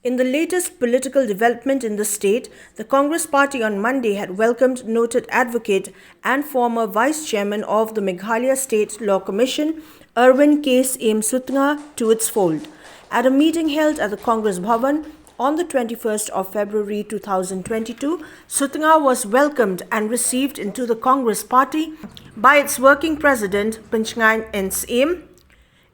In the latest political development in the state, the Congress party on Monday had welcomed noted advocate and former vice chairman of the Meghalaya State Law Commission, Erwin SYIEM Sutnga, to its fold. At a meeting held at the Congress BHAVAN on the 21st of February 2022, Sutnga was welcomed and received into the Congress party by its working president, PYNSHNGAIN SYIEM,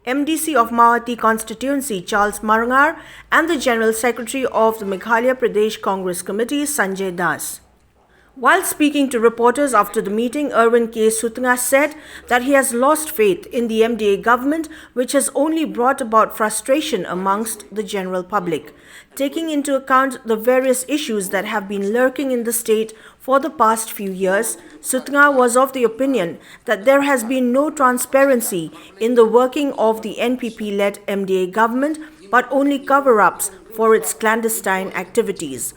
MDC of MAWHATI Constituency Charles MARNGAR, and the General Secretary of the Meghalaya Pradesh Congress Committee Sanjay. While speaking to reporters after the meeting, Erwin Sutnga said that he has lost faith in the MDA government, which has only brought about frustration amongst the general public. Taking into account the various issues that have been lurking in the state for the past few years, Sutnga was of the opinion that there has been no transparency in the working of the NPP-led MDA government, but only cover-ups for its clandestine activities.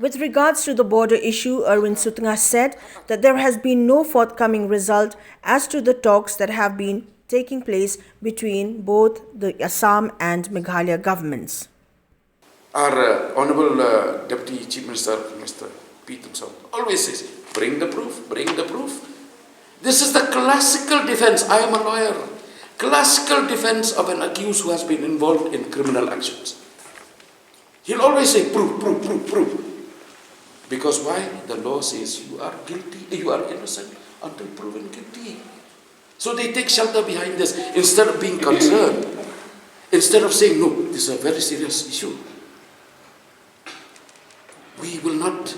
With regards to the border issue, Erwin Sutnga said that there has been no forthcoming result as to the talks that have been taking place between both the Assam and Meghalaya governments. Our Honorable Deputy Chief Minister, Mr. Pete himself, always says, bring the proof, bring the proof. This is the classical defense. I am a lawyer. Classical defense of an accused who has been involved in criminal actions. He'll always say, proof, proof, proof, proof. Because why? The law says you are guilty, you are innocent until proven guilty. So they take shelter behind this instead of being concerned. Instead of saying, no, this is a very serious issue. We will not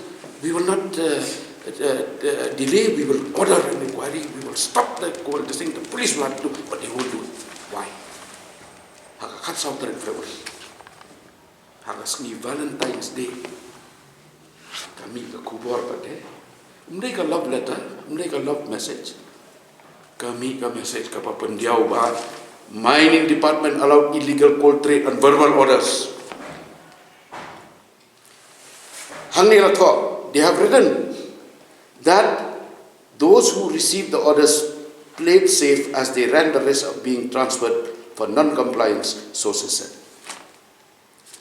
delay, we will order an inquiry, we will stop the thing, the police will have to do, but they won't do it. Why? Haka South in February. Haka Valentine's Day. Kami ka kubur pada, mereka love letter, mereka love message. Kami ka message ke pendiau bah, mining department allowed illegal coal trade and verbal orders. Hangni ratho, they have written that those who received the orders played safe as they ran the risk of being transferred for non-compliance, sources said.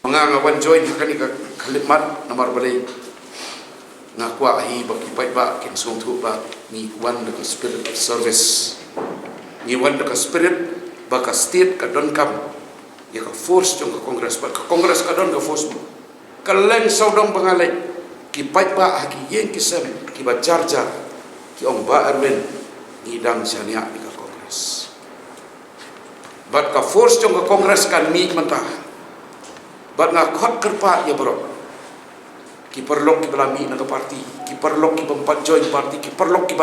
Mga ngawan join kani ka kalimat namar balay. Ngakwa ahi bakipay ba kinsong tu ba ni wan the spirit of service ni wan the spirit ba ka state ka don kam ya ka force jong ka congress ka don ka force ka leng saudong pangalay kipay ba hagi yen kisem ki ba charja ki ong ba Erwin ni dang syania ni ka congress bat ka force jong ka congress kan mi mentah bat nga khot kerpa ya bro ki perlok ki belami na ka parti ki perlok ki bempat join parti ki perlok ki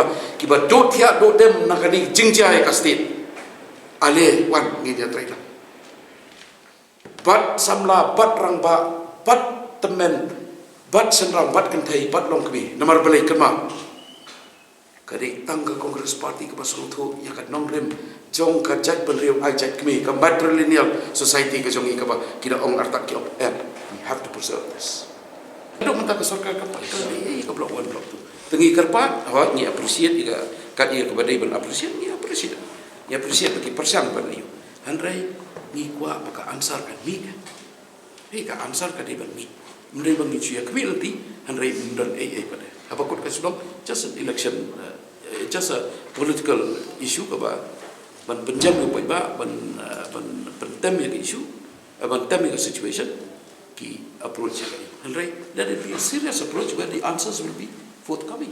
ba do thia do dem na kani jingja ka state ale wan ngi dia traila bat samla bat rang ba bat temen bat senrang bat kentai bat long kami namar balai kema kadi tang ka congress party ka basung thu ya ka nongrem jong ka jat benriu ai jat kami ka matrilineal society ka jong i ka ba kida ong artak ki op and we have to preserve this. Dok mentah ke sorkar kapal kami ke blok 1 blok 2 tengi kerpat awak ni appreciate juga kat ia kepada iban appreciate bagi persang pada you handrai ni kuat maka ansar kan mi ka ansar kan iban mi mendai bang isu ya kemilti handrai mundan pada apa kot ke Shillong just an election just a political issue ke ba ban penjam ke ba ban pentem ya issue ban tem ya situation ki approach and right, let it be a serious approach where the answers will be forthcoming.